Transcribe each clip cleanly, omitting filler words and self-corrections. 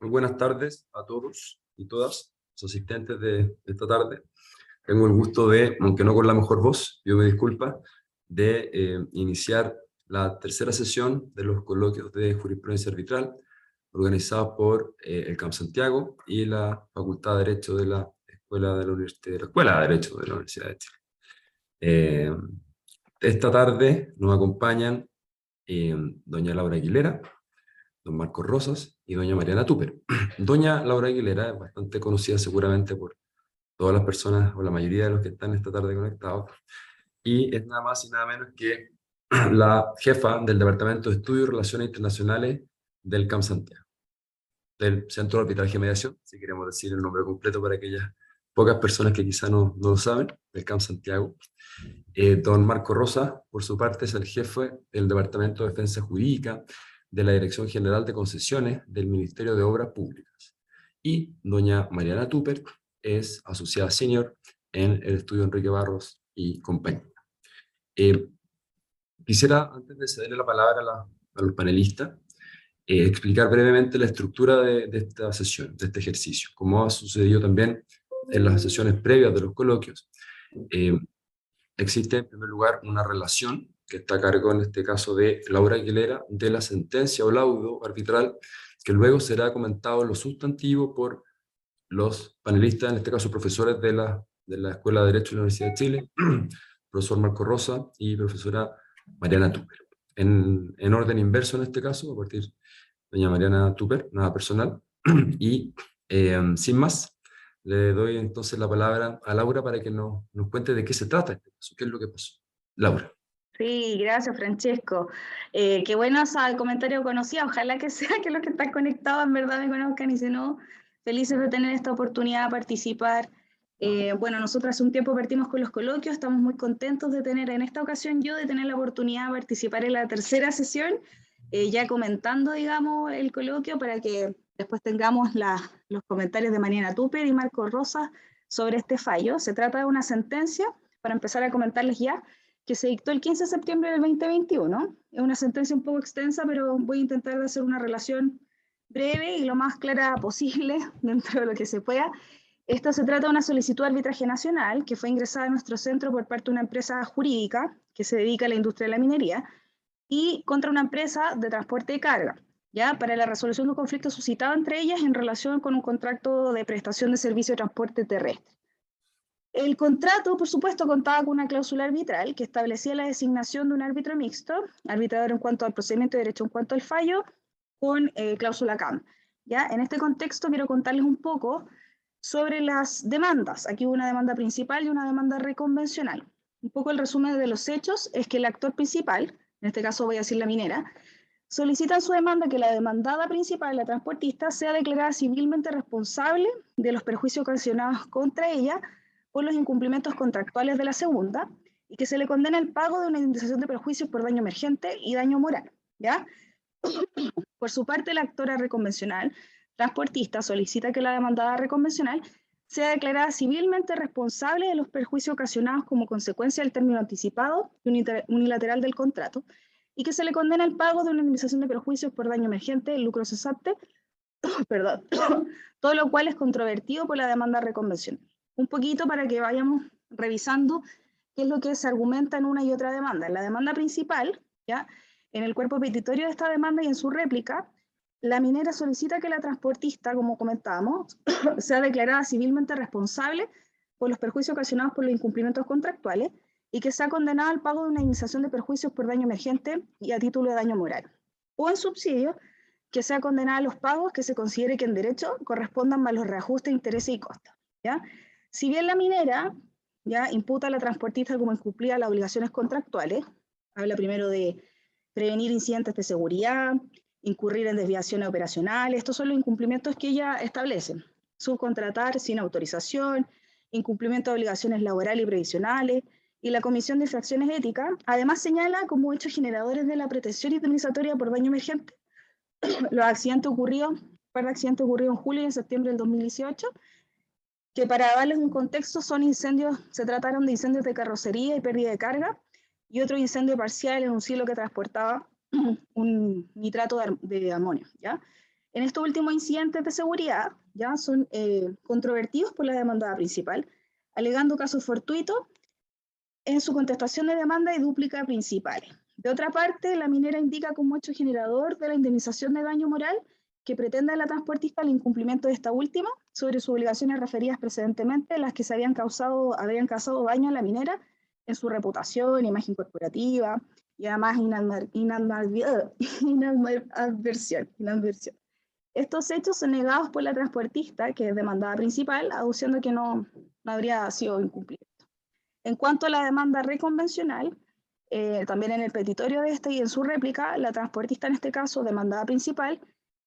Muy buenas tardes a todos y todas los asistentes de esta tarde. Tengo el gusto de, aunque no con la mejor voz, yo me disculpa, de iniciar la tercera sesión de los coloquios de jurisprudencia arbitral organizados por el CAM Santiago y la Facultad de Derecho de la Escuela de la Escuela de Derecho de la Universidad de Chile. Esta tarde nos acompañan doña Laura Aguilera, don Marcos Rosas y doña Mariana Tupper. Doña Laura Aguilera es bastante conocida seguramente por todas las personas o la mayoría de los que están esta tarde conectados, y es nada más y nada menos que la jefa del Departamento de Estudios y Relaciones Internacionales del CAM Santiago, del Centro de Arbitraje y Mediación, si queremos decir el nombre completo para aquellas pocas personas que quizá no lo saben, del CAM Santiago. Don Marco Rosa, por su parte, es el jefe del Departamento de Defensa Jurídica de la Dirección General de Concesiones del Ministerio de Obras Públicas. Y doña Mariana Tupper es asociada senior en el estudio Enrique Barros y compañía. Quisiera, antes de cederle la palabra a los panelistas, explicar brevemente la estructura de esta sesión, de este ejercicio, como ha sucedido también en las sesiones previas de los coloquios. Existe en primer lugar una relación que está a cargo en este caso de Laura Aguilera de la sentencia o laudo arbitral, que luego será comentado en lo sustantivo por los panelistas, en este caso profesores de la Escuela de Derecho de la Universidad de Chile, profesor Marco Rosa y profesora Mariana Tupper. En orden inverso en este caso, a partir de doña Mariana Tupper, nada personal, y sin más, le doy entonces la palabra a Laura para que nos cuente de qué se trata este caso, qué es lo que pasó. Laura. Sí, gracias Francesco. Qué bueno el comentario conocido. Ojalá que sea que los que están conectados en verdad me conozcan, y si no, felices de tener esta oportunidad de participar. Bueno, nosotros hace un tiempo partimos con los coloquios, estamos muy contentos de tener en esta ocasión de tener la oportunidad de participar en la tercera sesión, ya comentando, digamos, el coloquio para que después tengamos los comentarios de Mariana Tupper y Marco Rosa sobre este fallo. Se trata de una sentencia, para empezar a comentarles ya, que se dictó el 15 de septiembre del 2021. Es una sentencia un poco extensa, pero voy a intentar de hacer una relación breve y lo más clara posible dentro de lo que se pueda. Esto se trata de una solicitud de arbitraje nacional que fue ingresada a nuestro centro por parte de una empresa jurídica que se dedica a la industria de la minería y contra una empresa de transporte de carga, ¿ya? Para la resolución de un conflicto suscitado entre ellas en relación con un contrato de prestación de servicio de transporte terrestre. El contrato, por supuesto, contaba con una cláusula arbitral que establecía la designación de un árbitro mixto, arbitrador en cuanto al procedimiento de derecho en cuanto al fallo, con cláusula CAM. ¿Ya? En este contexto quiero contarles un poco sobre las demandas. Aquí hubo una demanda principal y una demanda reconvencional. Un poco el resumen de los hechos es que el actor principal, en este caso voy a decir la minera, solicita en su demanda que la demandada principal, la transportista, sea declarada civilmente responsable de los perjuicios ocasionados contra ella por los incumplimientos contractuales de la segunda, y que se le condena el pago de una indemnización de perjuicios por daño emergente y daño moral, ¿ya? Por su parte, la actora reconvencional, transportista, solicita que la demandada reconvencional sea declarada civilmente responsable de los perjuicios ocasionados como consecuencia del término anticipado y unilateral del contrato, y que se le condena el pago de una indemnización de perjuicios por daño emergente, lucro cesante, perdón, todo lo cual es controvertido por la demanda reconvencional. Un poquito para que vayamos revisando qué es lo que se argumenta en una y otra demanda. En la demanda principal, ¿ya? En el cuerpo petitorio de esta demanda y en su réplica, la minera solicita que la transportista, como comentábamos, sea declarada civilmente responsable por los perjuicios ocasionados por los incumplimientos contractuales y que sea condenada al pago de una indemnización de perjuicios por daño emergente y a título de daño moral. O en subsidio, que sea condenada a los pagos que se considere que en derecho correspondan más los reajustes, intereses y costos, ¿ya? Si bien la minera, ¿ya?, imputa a la transportista como incumplida las obligaciones contractuales, habla primero de prevenir incidentes de seguridad, incurrir en desviaciones operacionales, estos son los incumplimientos que ella establece: subcontratar sin autorización, incumplimiento de obligaciones laborales y previsionales, y la Comisión de Infracciones Éticas además señala como hechos generadores de la pretensión indemnizatoria por daño emergente los accidentes ocurridos, par de accidentes ocurridos en julio y en septiembre del 2018, que para darles un contexto son incendios, se trataron de incendios de carrocería y pérdida de carga, y otro incendio parcial en un silo que transportaba un nitrato de amonio, ¿ya? En estos últimos incidentes de seguridad, ya son controvertidos por la demandada principal, alegando casos fortuitos en su contestación de demanda y dúplica principales. De otra parte, la minera indica como hecho generador de la indemnización de daño moral que pretende la transportista el incumplimiento de esta última sobre sus obligaciones referidas precedentemente, las que habían causado daño a la minera en su reputación, imagen corporativa y además inadversión. Estos hechos son negados por la transportista, que es demandada principal, aduciendo que no habría sido incumplido. En cuanto a la demanda reconvencional, también en el petitorio de esta y en su réplica, la transportista, en este caso demandada principal,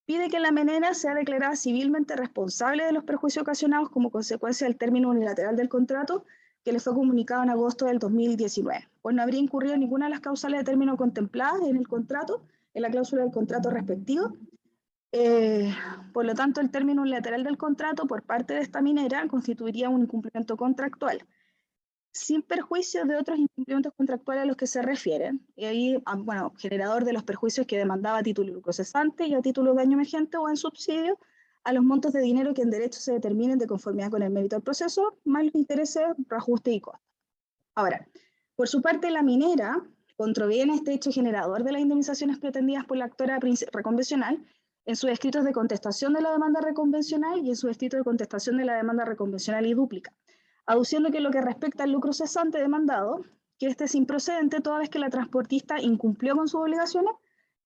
pide que la minera sea declarada civilmente responsable de los perjuicios ocasionados como consecuencia del término unilateral del contrato que le fue comunicado en agosto del 2019, pues no habría incurrido en ninguna de las causales de término contempladas en el contrato, en la cláusula del contrato respectivo. Por lo tanto, el término unilateral del contrato por parte de esta minera constituiría un incumplimiento contractual, sin perjuicio de otros incumplimientos contractuales a los que se refieren, y ahí, bueno, generador de los perjuicios que demandaba a título de lucro cesante y a título de daño emergente o en subsidio, a los montos de dinero que en derecho se determinen de conformidad con el mérito del proceso, más los intereses, reajuste y costos. Ahora, por su parte, la minera contraviene este hecho generador de las indemnizaciones pretendidas por la actora reconvencional en sus escritos de contestación de la demanda reconvencional y en sus escritos de contestación de la demanda reconvencional y dúplica, aduciendo que lo que respecta al lucro cesante demandado, que este es improcedente toda vez que la transportista incumplió con sus obligaciones,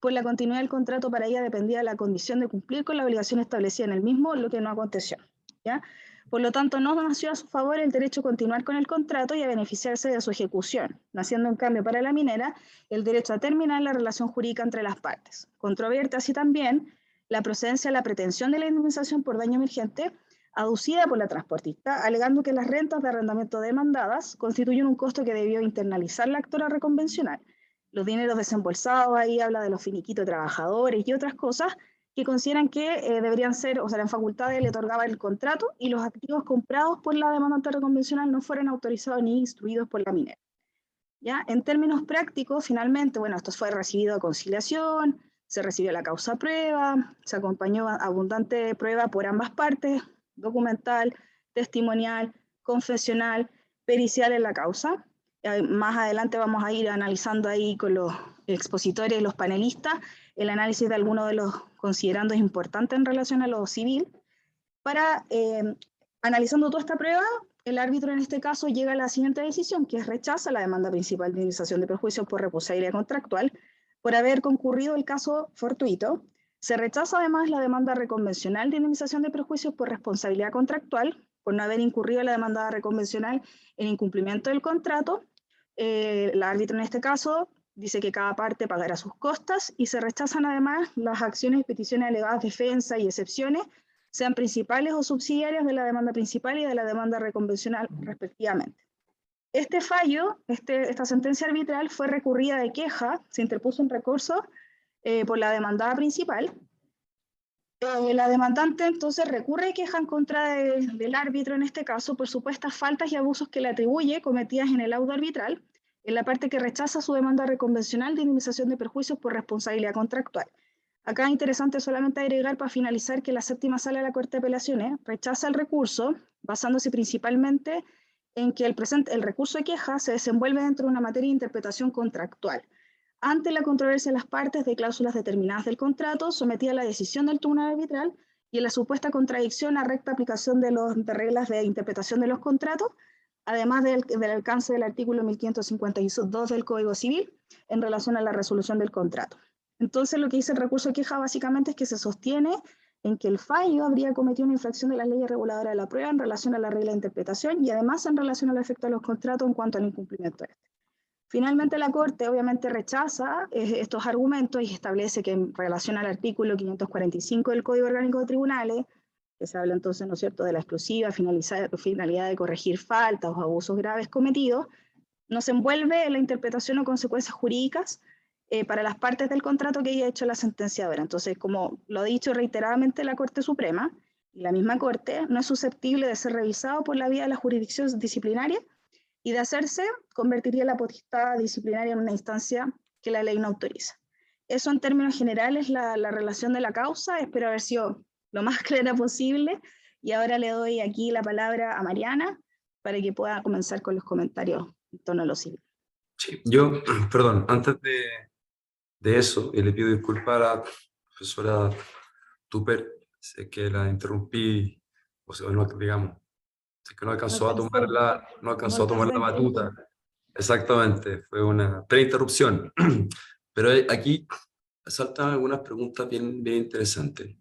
pues la continuidad del contrato para ella dependía de la condición de cumplir con la obligación establecida en el mismo, lo que no aconteció, ¿ya? Por lo tanto, no nació a su favor el derecho a continuar con el contrato y a beneficiarse de su ejecución, naciendo en cambio para la minera el derecho a terminar la relación jurídica entre las partes. Controvierte así también la procedencia de la pretensión de la indemnización por daño emergente aducida por la transportista, alegando que las rentas de arrendamiento demandadas constituyen un costo que debió internalizar la actora reconvencional. Los dineros desembolsados, ahí habla de los finiquitos de trabajadores y otras cosas que consideran que deberían ser, o sea, en facultades le otorgaba el contrato y los activos comprados por la demandante reconvencional no fueron autorizados ni instruidos por la minera. ¿Ya? En términos prácticos, finalmente, bueno, esto fue recibido a conciliación, se recibió la causa prueba, se acompañó abundante prueba por ambas partes, documental, testimonial, confesional, pericial en la causa. Más adelante vamos a ir analizando ahí con los expositores, los panelistas, el análisis de algunos de los considerandos importantes en relación a lo civil. Para, analizando toda esta prueba, el árbitro en este caso llega a la siguiente decisión, que es rechaza la demanda principal de indemnización de perjuicios por responsabilidad contractual, por haber concurrido el caso fortuito. Se rechaza además la demanda reconvencional de indemnización de perjuicios por responsabilidad contractual, por no haber incurrido la demanda reconvencional en incumplimiento del contrato. El árbitro en este caso dice que cada parte pagará sus costas y se rechazan además las acciones y peticiones alegadas de defensa y excepciones, sean principales o subsidiarias de la demanda principal y de la demanda reconvencional respectivamente. Este fallo, esta sentencia arbitral fue recurrida de queja, se interpuso un recurso por la demandada principal. La demandante entonces recurre y queja en contra del árbitro en este caso por supuestas faltas y abusos que le atribuye cometidas en el laudo arbitral, en la parte que rechaza su demanda reconvencional de indemnización de perjuicios por responsabilidad contractual. Acá es interesante solamente agregar para finalizar que la séptima sala de la Corte de Apelaciones rechaza el recurso basándose principalmente en que el recurso de queja se desenvuelve dentro de una materia de interpretación contractual. Ante la controversia de las partes de cláusulas determinadas del contrato, sometida a la decisión del tribunal arbitral y en la supuesta contradicción a recta aplicación de reglas de interpretación de los contratos, además del alcance del artículo 1552 del Código Civil en relación a la resolución del contrato. Entonces, lo que dice el recurso de queja básicamente es que se sostiene en que el fallo habría cometido una infracción de las leyes reguladoras de la prueba en relación a la regla de interpretación y además en relación al efecto de los contratos en cuanto al incumplimiento de este. Finalmente, la Corte obviamente rechaza estos argumentos y establece que en relación al artículo 545 del Código Orgánico de Tribunales, que se habla entonces, ¿no es cierto?, de la exclusiva finalidad de corregir faltas o abusos graves cometidos, no se envuelve en la interpretación o consecuencias jurídicas para las partes del contrato que haya hecho la sentenciadora. Entonces, como lo ha dicho reiteradamente la Corte Suprema, y la misma Corte no es susceptible de ser revisado por la vía de la jurisdicción disciplinaria, y de hacerse, convertiría la potestad disciplinaria en una instancia que la ley no autoriza. eso en términos generales, la relación de la causa. Espero haber sido lo más clara posible. Y ahora le doy aquí la palabra a Mariana para que pueda comenzar con los comentarios en torno a lo civil. Sí, yo, perdón, antes de eso, y le pido disculpas a la profesora Tupper, sé que la interrumpí, o sea, no, digamos, sé que no alcanzó a tomar no no alcanzó a tomar alcanzó la en tiempo. batuta. Exactamente, fue una preinterrupción. Pero aquí saltan algunas preguntas bien interesantes.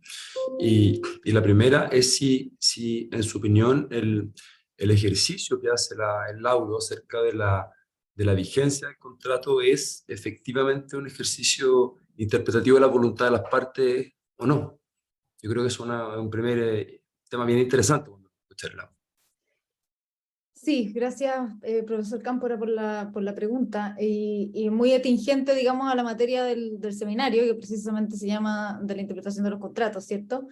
Y la primera es si en su opinión, el ejercicio que hace el laudo acerca de la vigencia del contrato es efectivamente un ejercicio interpretativo de la voluntad de las partes o no. Yo creo que es un primer tema bien interesante cuando escuchar el laudo. Sí, gracias, profesor Cámpora, por la pregunta, y muy atingente, digamos, a la materia del seminario, que precisamente se llama de la interpretación de los contratos, ¿cierto?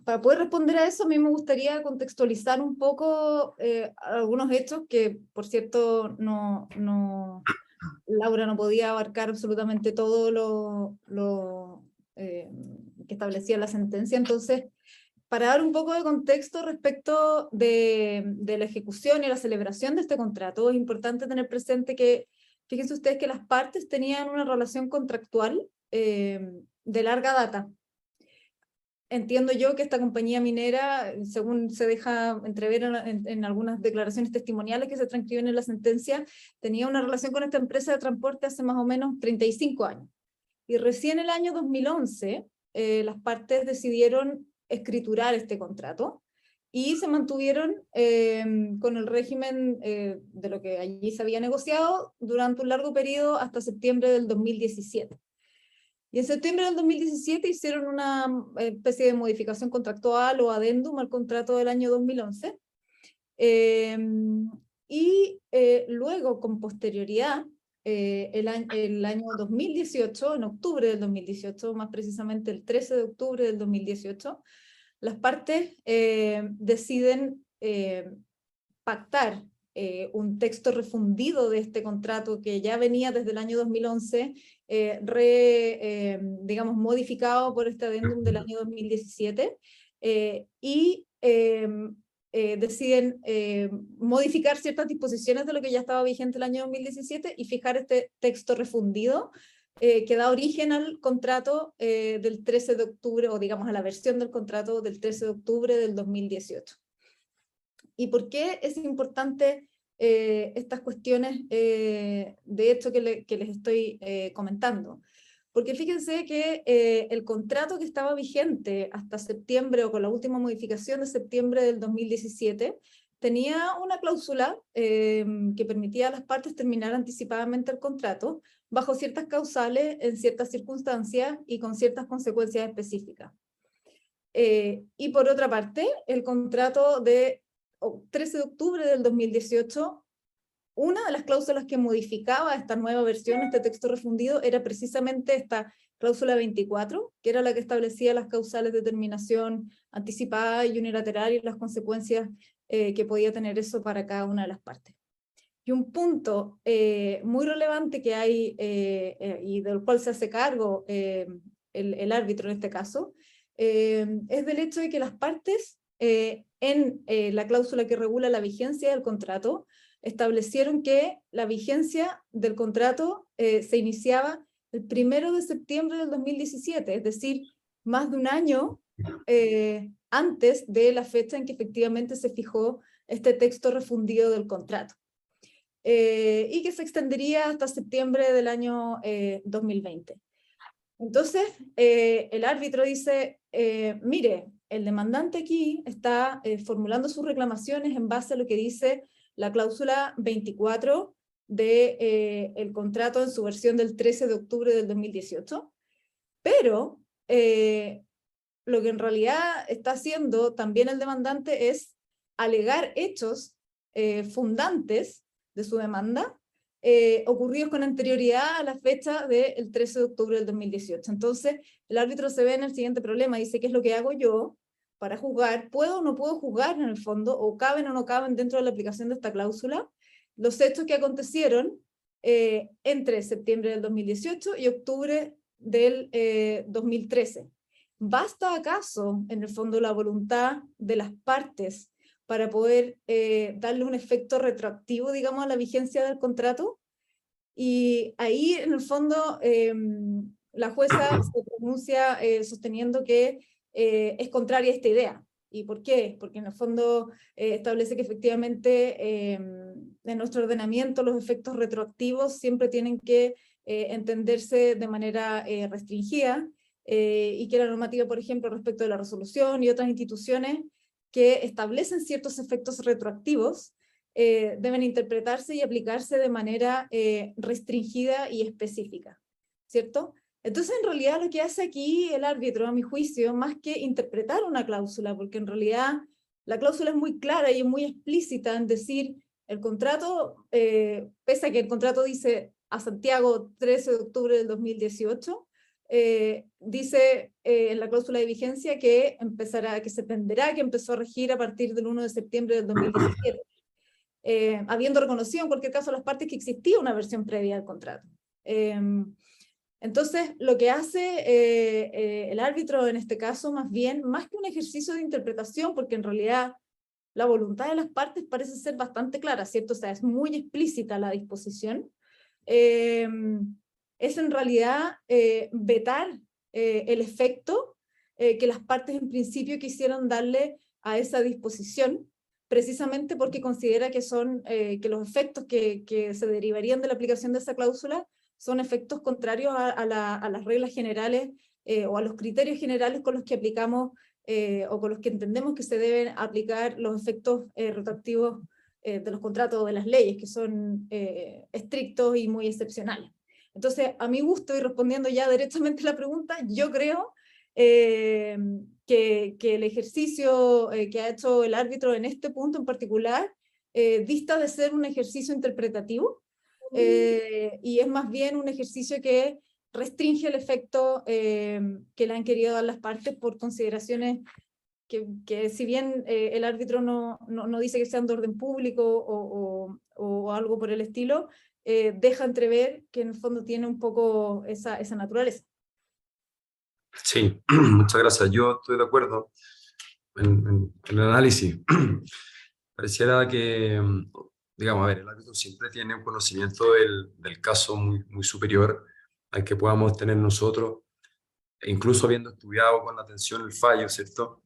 Para poder responder a eso, a mí me gustaría contextualizar un poco algunos hechos que, por cierto, Laura no podía abarcar absolutamente todo lo que establecía la sentencia. Entonces, para dar un poco de contexto respecto de la ejecución y la celebración de este contrato, es importante tener presente que, fíjense ustedes que las partes tenían una relación contractual de larga data. Entiendo yo que esta compañía minera, según se deja entrever en algunas declaraciones testimoniales que se transcriben en la sentencia, tenía una relación con esta empresa de transporte hace más o menos 35 años. Y recién en el año 2011, las partes decidieron escriturar este contrato y se mantuvieron con el régimen de lo que allí se había negociado durante un largo periodo hasta septiembre del 2017. Y en septiembre del 2017 hicieron una especie de modificación contractual o adendum al contrato del año 2011. Luego, con posterioridad, el año 2018, en octubre del 2018, más precisamente el 13 de octubre del 2018, las partes deciden pactar un texto refundido de este contrato que ya venía desde el año 2011, digamos, modificado por este adendum del año 2017, deciden modificar ciertas disposiciones de lo que ya estaba vigente el año 2017 y fijar este texto refundido que da origen al contrato del 13 de octubre, o digamos a la versión del contrato del 13 de octubre del 2018. ¿Y por qué es importante estas cuestiones de hecho que les estoy comentando? Porque fíjense que el contrato que estaba vigente hasta septiembre, o con la última modificación de septiembre del 2017, tenía una cláusula que permitía a las partes terminar anticipadamente el contrato bajo ciertas causales, en ciertas circunstancias y con ciertas consecuencias específicas. Y por otra parte, el contrato de 13 de octubre del 2018, una de las cláusulas que modificaba esta nueva versión, este texto refundido, era precisamente esta cláusula 24, que era la que establecía las causales de terminación anticipada y unilateral y las consecuencias que podía tener eso para cada una de las partes. Y un punto muy relevante que hay, y del cual se hace cargo el árbitro en este caso, es del hecho de que las partes, en la cláusula que regula la vigencia del contrato, establecieron que la vigencia del contrato se iniciaba el 1 de septiembre del 2017, es decir, más de un año antes de la fecha en que efectivamente se fijó este texto refundido del contrato. Y que se extendería hasta septiembre del año 2020. Entonces, el árbitro dice, mire, el demandante aquí está formulando sus reclamaciones en base a lo que dice la cláusula 24 del contrato en su versión del 13 de octubre del 2018, pero lo que en realidad está haciendo también el demandante es alegar hechos fundantes de su demanda, ocurridos con anterioridad a la fecha del 13 de octubre del 2018. Entonces, el árbitro se ve en el siguiente problema, dice, ¿qué es lo que hago yo para juzgar? ¿Puedo o no puedo juzgar en el fondo? ¿O caben o no caben dentro de la aplicación de esta cláusula los hechos que acontecieron entre septiembre del 2018 y octubre del 2013. ¿Basta acaso, en el fondo, la voluntad de las partes para poder darle un efecto retroactivo, digamos, a la vigencia del contrato? Y ahí, en el fondo, la jueza se pronuncia sosteniendo que es contraria a esta idea. ¿Y por qué? Porque en el fondo establece que efectivamente en nuestro ordenamiento los efectos retroactivos siempre tienen que entenderse de manera restringida, y que la normativa, por ejemplo, respecto de la resolución y otras instituciones que establecen ciertos efectos retroactivos, deben interpretarse y aplicarse de manera restringida y específica, ¿cierto? Entonces, en realidad, lo que hace aquí el árbitro, a mi juicio, más que interpretar una cláusula, porque en realidad la cláusula es muy clara y es muy explícita en decir, el contrato, pese a que el contrato dice a Santiago 13 de octubre del 2018, dice en la cláusula de vigencia que se tendrá, que empezó a regir a partir del 1 de septiembre del 2017. Habiendo reconocido en cualquier caso a las partes que existía una versión previa del contrato. Entonces, lo que hace el árbitro en este caso, más bien, más que un ejercicio de interpretación, porque en realidad la voluntad de las partes parece ser bastante clara, ¿cierto? O sea, es muy explícita la disposición, es en realidad vetar el efecto que las partes en principio quisieron darle a esa disposición, precisamente porque considera que que los efectos que se derivarían de la aplicación de esa cláusula son efectos contrarios a las reglas generales o a los criterios generales con los que aplicamos o con los que entendemos que se deben aplicar los efectos retroactivos de los contratos o de las leyes, que son estrictos y muy excepcionales. Entonces, a mi gusto, y respondiendo ya directamente a la pregunta, yo creo que el ejercicio que ha hecho el árbitro en este punto en particular dista de ser un ejercicio interpretativo, y es más bien un ejercicio que restringe el efecto que le han querido dar las partes por consideraciones que si bien el árbitro no dice que sean de orden público o algo por el estilo, deja entrever que en el fondo tiene un poco esa naturaleza. Sí, muchas gracias. Yo estoy de acuerdo en el análisis. Pareciera que, digamos, a ver, el árbitro siempre tiene un conocimiento del caso muy superior al que podamos tener nosotros, e incluso habiendo estudiado con atención el fallo, ¿cierto?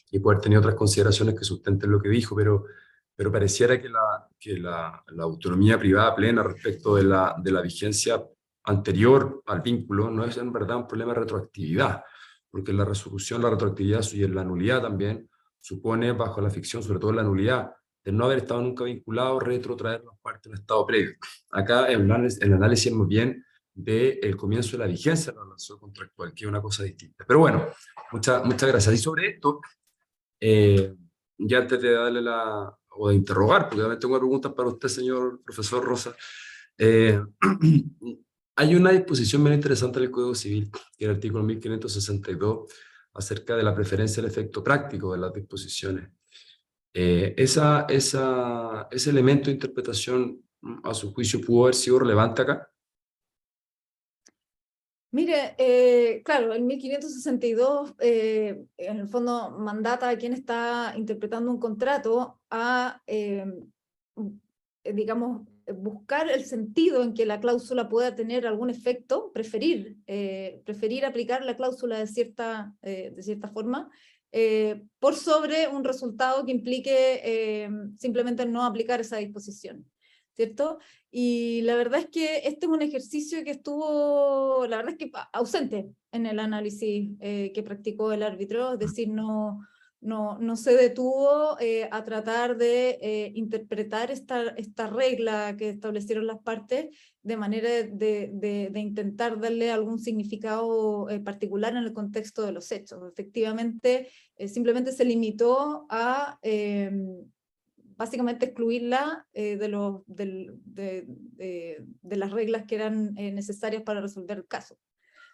Y poder tener otras consideraciones que sustenten lo que dijo, pero pareciera que la autonomía privada plena respecto de la vigencia anterior al vínculo no es en verdad un problema de retroactividad, porque la resolución, la retroactividad y la nulidad también supone, bajo la ficción, sobre todo la nulidad, de no haber estado nunca vinculado, retrotraer las partes del estado previo. Acá el análisis es muy bien del comienzo de la vigencia de la relación contractual, que es una cosa distinta. Pero bueno, muchas gracias. Y sobre esto, ya antes de darle o de interrogar, porque también tengo preguntas para usted, señor profesor Rosa, hay una disposición bien interesante del Código Civil, que es el artículo 1562, acerca de la preferencia del efecto práctico de las disposiciones. Ese elemento de interpretación, a su juicio, pudo haber sido relevante acá. Mire, claro, el 1562 en el fondo mandata a quien está interpretando un contrato a, digamos, buscar el sentido en que la cláusula pueda tener algún efecto, preferir aplicar la cláusula de cierta forma, por sobre un resultado que implique simplemente no aplicar esa disposición, ¿cierto? Y la verdad es que este es un ejercicio que estuvo, la verdad es que ausente en el análisis que practicó el árbitro, es decir, no se detuvo a tratar de interpretar esta regla que establecieron las partes de manera de intentar darle algún significado particular en el contexto de los hechos. Efectivamente, simplemente se limitó a básicamente excluirla de las reglas que eran necesarias para resolver el caso.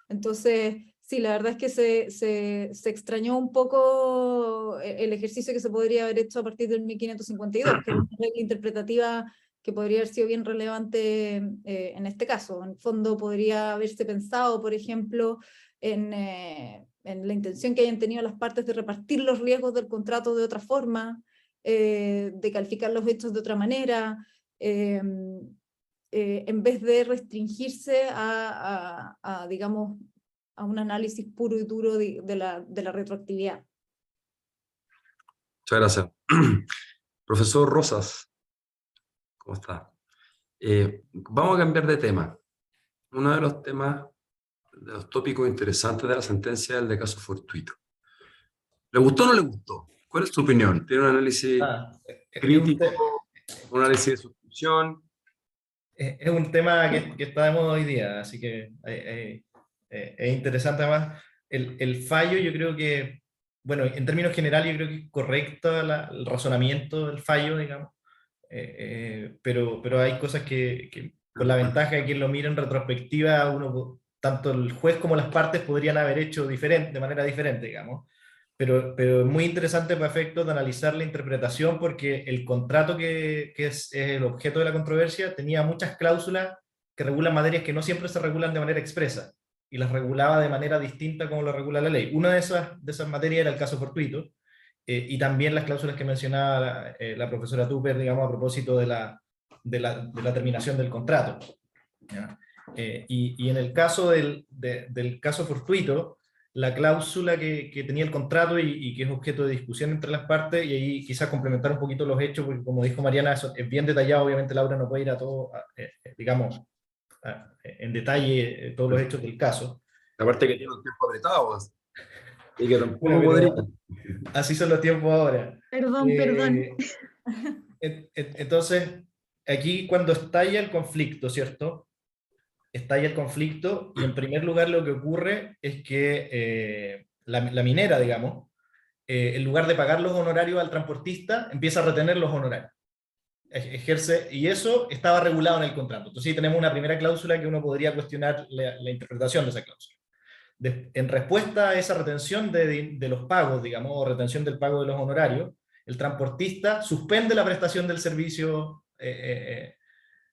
Entonces, sí, la verdad es que se extrañó un poco el ejercicio que se podría haber hecho a partir del 1552, que es una regla interpretativa que podría haber sido bien relevante en este caso. En el fondo podría haberse pensado, por ejemplo, en la intención que hayan tenido las partes de repartir los riesgos del contrato de otra forma, de calificar los hechos de otra manera, en vez de restringirse digamos, a un análisis puro y duro de la retroactividad. Muchas gracias. Profesor Rosas, ¿cómo está? Vamos a cambiar de tema. Uno de los temas, de los tópicos interesantes de la sentencia es el de caso fortuito. ¿Le gustó o no le gustó? ¿Cuál es su opinión? ¿Tiene un análisis crítico, un análisis de suscripción? Es un tema que está de moda hoy día, así que es interesante. Además, el fallo, yo creo que, bueno, en términos generales, yo creo que es correcto el razonamiento del fallo, digamos, pero hay cosas que con la ventaja de quien lo mira en retrospectiva, tanto el juez como las partes podrían haber hecho de manera diferente, digamos. Pero es muy interesante para efectos de analizar la interpretación, porque el contrato que es el objeto de la controversia tenía muchas cláusulas que regulan materias que no siempre se regulan de manera expresa, y las regulaba de manera distinta como lo regula la ley. Una de esas materias era el caso fortuito, y también las cláusulas que mencionaba la profesora Tupper, digamos, a propósito de la terminación del contrato. ¿Ya? Y en el caso del caso fortuito, la cláusula que tenía el contrato y que es objeto de discusión entre las partes, y ahí quizás complementar un poquito los hechos, porque como dijo Mariana, eso es bien detallado, obviamente Laura no puede ir a todo, digamos, en detalle todos los hechos del caso. Aparte que tiene un tiempo apretado, y que tampoco Bueno, podría. Así son los tiempos ahora. Perdón. Entonces, aquí cuando estalla el conflicto, ¿cierto? Estalla el conflicto, y en primer lugar lo que ocurre es que la minera, digamos, en lugar de pagar los honorarios al transportista, empieza a retener los honorarios. Ejerce, y eso estaba regulado en el contrato. Entonces, tenemos una primera cláusula que uno podría cuestionar la interpretación de esa cláusula. En respuesta a esa retención de los pagos, digamos, o retención del pago de los honorarios, el transportista suspende la prestación del servicio,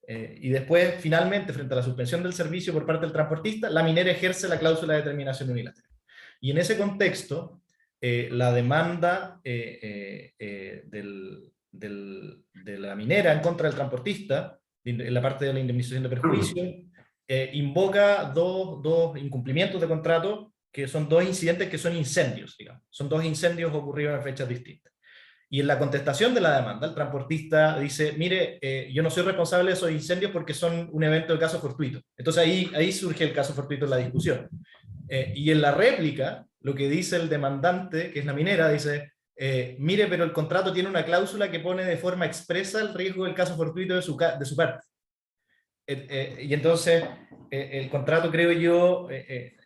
y después, finalmente, frente a la suspensión del servicio por parte del transportista, la minera ejerce la cláusula de terminación unilateral. Y en ese contexto, la demanda de la minera en contra del transportista, en la parte de la indemnización de perjuicio, invoca dos incumplimientos de contrato, que son dos incidentes que son incendios, digamos. Son dos incendios ocurridos en fechas distintas. Y en la contestación de la demanda, el transportista dice, mire, yo no soy responsable de esos incendios porque son un evento de caso fortuito. Entonces ahí surge el caso fortuito en la discusión. Y en la réplica, lo que dice el demandante, que es la minera, dice, mire, pero el contrato tiene una cláusula que pone de forma expresa el riesgo del caso fortuito de su parte. Y entonces, el contrato, creo yo,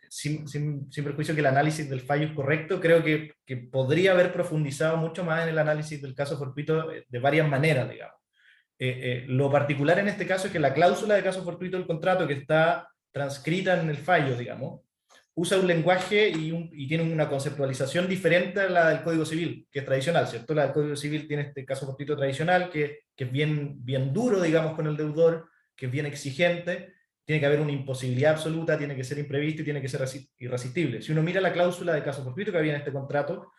sin perjuicio que el análisis del fallo es correcto, creo que podría haber profundizado mucho más en el análisis del caso fortuito de varias maneras, digamos. Lo particular en este caso es que la cláusula de caso fortuito del contrato, que está transcrita en el fallo, digamos, usa un lenguaje y tiene una conceptualización diferente a la del Código Civil, que es tradicional, ¿cierto? La del Código Civil tiene este caso fortuito tradicional, que es bien duro, digamos, con el deudor, que es bien exigente. Tiene que haber una imposibilidad absoluta, tiene que ser imprevisto y tiene que ser irresistible. Si uno mira la cláusula de caso fortuito que había en este contrato,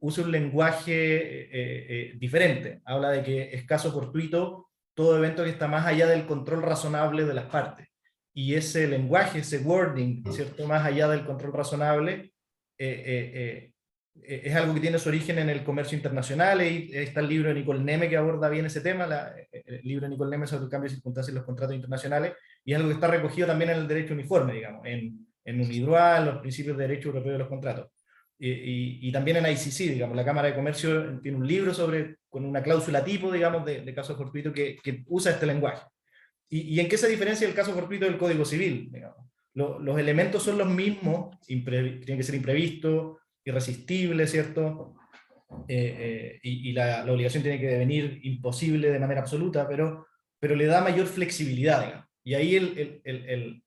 usa un lenguaje diferente. Habla de que es caso fortuito todo evento que está más allá del control razonable de las partes. Y ese lenguaje, ese wording, ¿cierto? Más allá del control razonable, es algo que tiene su origen en el comercio internacional. Y está el libro de Nicole Neme que aborda bien ese tema, el libro de Nicole Neme sobre el cambio de circunstancias en los contratos internacionales, y es algo que está recogido también en el derecho uniforme, digamos, en UNIDROIT, los principios de derecho europeo de los contratos, y también en ICC, digamos, la Cámara de Comercio tiene un libro con una cláusula tipo, digamos, de caso fortuito que usa este lenguaje. ¿Y en qué se diferencia el caso fortuito del Código Civil? Digamos? Los elementos son los mismos, tiene que ser imprevisto, irresistible, ¿cierto? Y la obligación tiene que devenir imposible de manera absoluta, pero le da mayor flexibilidad, digamos. Y ahí el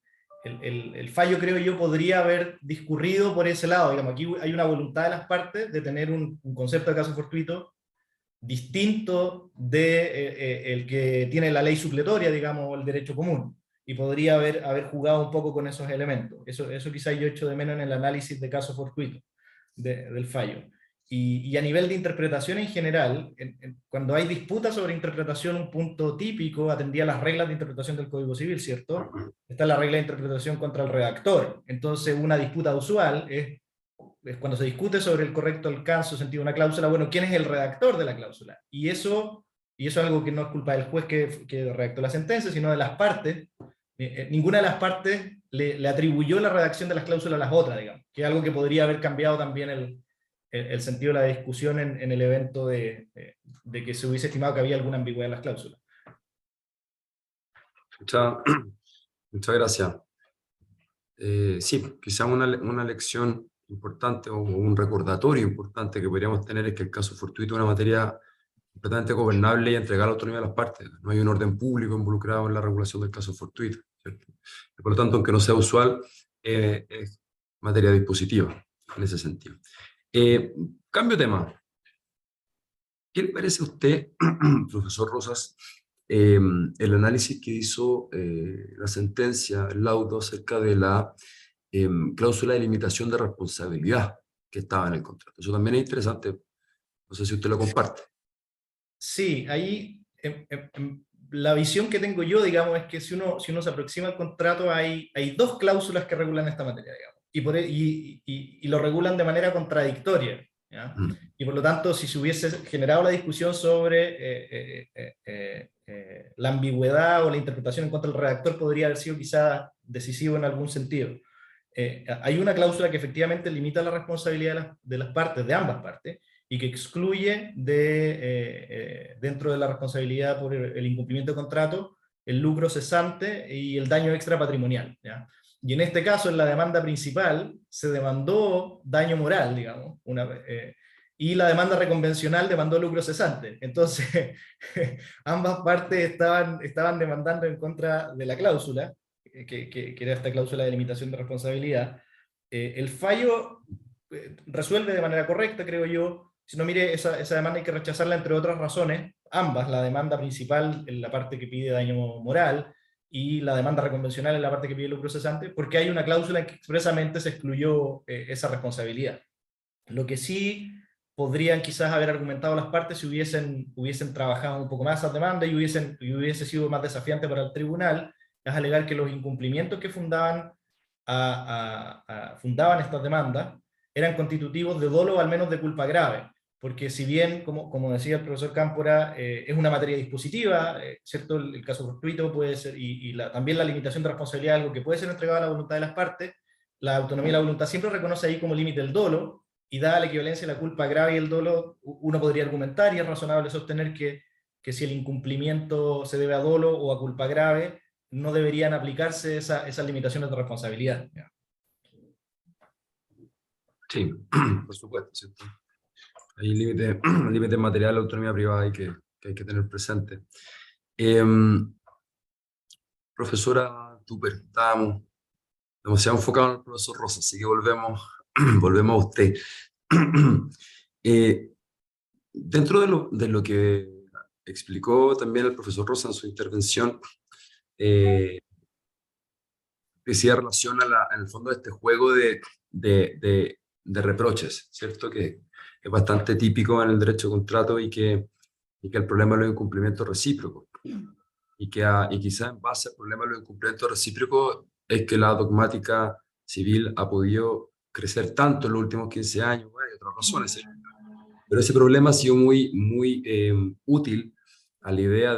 fallo, creo yo, podría haber discurrido por ese lado. Digamos, aquí hay una voluntad de las partes de tener un concepto de caso fortuito distinto de el que tiene la ley supletoria, digamos, o el derecho común, y podría haber jugado un poco con esos elementos. Eso quizás yo echo de menos en el análisis de caso fortuito del fallo. Y a nivel de interpretación en general, cuando hay disputas sobre interpretación, un punto típico atendía a las reglas de interpretación del Código Civil, ¿cierto? Está la regla de interpretación contra el redactor. Entonces, una disputa usual es cuando se discute sobre el correcto alcance o sentido de una cláusula, bueno, ¿quién es el redactor de la cláusula? Y eso es algo que no es culpa del juez que redactó la sentencia, sino de las partes. Ninguna de las partes le atribuyó la redacción de las cláusulas a las otras, digamos, que es algo que podría haber cambiado también el sentido de la discusión en el evento de que se hubiese estimado que había alguna ambigüedad en las cláusulas. Muchas gracias. Sí, quizás una lección importante o un recordatorio importante que podríamos tener es que el caso fortuito es una materia completamente gobernable y entregar la autonomía a las partes. No hay un orden público involucrado en la regulación del caso fortuito, ¿cierto? Y por lo tanto, aunque no sea usual, es materia dispositiva en ese sentido. Cambio de tema. ¿Qué le parece a usted, profesor Rosas, el análisis que hizo la sentencia, el laudo acerca de la cláusula de limitación de responsabilidad que estaba en el contrato? Eso también es interesante. No sé si usted lo comparte. Sí, ahí la visión que tengo yo, digamos, es que si uno se aproxima al contrato, hay dos cláusulas que regulan esta materia, digamos, y lo regulan de manera contradictoria, ¿ya? Y por lo tanto, si se hubiese generado la discusión sobre la ambigüedad o la interpretación en contra del redactor, podría haber sido quizá decisivo en algún sentido. Hay una cláusula que efectivamente limita la responsabilidad de las partes, de ambas partes, y que excluye dentro de la responsabilidad por el incumplimiento de contrato el lucro cesante y el daño extra patrimonial, ¿ya? Y en este caso, en la demanda principal, se demandó daño moral, digamos, y la demanda reconvencional demandó lucro cesante. Entonces, ambas partes estaban demandando en contra de la cláusula, que era esta cláusula de limitación de responsabilidad. El fallo resuelve de manera correcta, creo yo. Si no, mire, esa demanda hay que rechazarla entre otras razones, ambas, la demanda principal en la parte que pide daño moral y la demanda reconvencional en la parte que pide lucro cesante, porque hay una cláusula en que expresamente se excluyó esa responsabilidad. Lo que sí podrían quizás haber argumentado las partes si hubiesen trabajado un poco más esa demanda y hubiese sido más desafiante para el tribunal, es alegar que los incumplimientos que fundaban estas demandas eran constitutivos de dolo o al menos de culpa grave, porque si bien, como decía el profesor Cámpora, es una materia dispositiva, ¿cierto? El caso fortuito puede ser, también la limitación de responsabilidad es algo que puede ser entregado a la voluntad de las partes, la autonomía y la voluntad siempre reconoce ahí como límite el dolo, y dada la equivalencia de la culpa grave y el dolo, uno podría argumentar, y es razonable sostener que si el incumplimiento se debe a dolo o a culpa grave, no deberían aplicarse esas limitaciones de responsabilidad. Sí, por supuesto, ¿cierto? Hay límites materiales de autonomía privada que hay que tener presente. Profesora Tupper, estábamos demasiado enfocados en el profesor Rosa, así que volvemos a usted. Dentro de lo que explicó también el profesor Rosa en su intervención, decía relación en el fondo de este juego de reproches, ¿cierto? Que es bastante típico en el derecho de contrato y que el problema de los incumplimientos recíprocos. Y quizás en base al problema de los incumplimientos recíprocos es que la dogmática civil ha podido crecer tanto en los últimos 15 años, bueno, hay otras razones, ¿cierto? Pero ese problema ha sido muy útil a la idea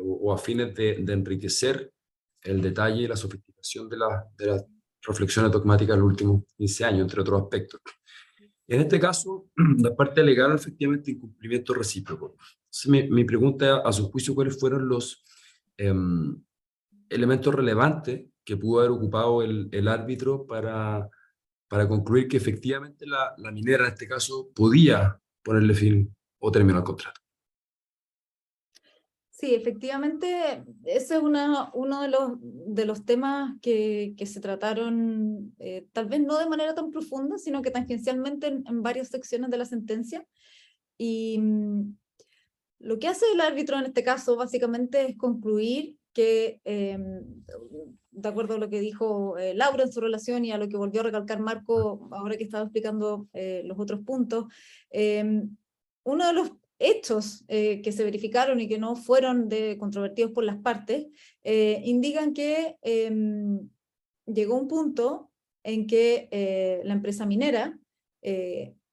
o a fines de enriquecer el detalle y la sofisticación de las reflexiones dogmáticas en los últimos 15 años, entre otros aspectos. En este caso, la parte legal, efectivamente, incumplimiento recíproco. Entonces, mi pregunta, a su juicio, ¿cuáles fueron los elementos relevantes que pudo haber ocupado el árbitro para concluir que efectivamente la minera, en este caso, podía ponerle fin o término al contrato? Sí, efectivamente, ese es uno de los temas que se trataron, tal vez no de manera tan profunda, sino que tangencialmente en varias secciones de la sentencia. Y Lo que hace el árbitro en este caso básicamente es concluir que, de acuerdo a lo que dijo Laura en su relación y a lo que volvió a recalcar Marco ahora que estaba explicando los otros puntos, uno de los hechos que se verificaron y que no fueron controvertidos por las partes, indican que llegó un punto en que la empresa minera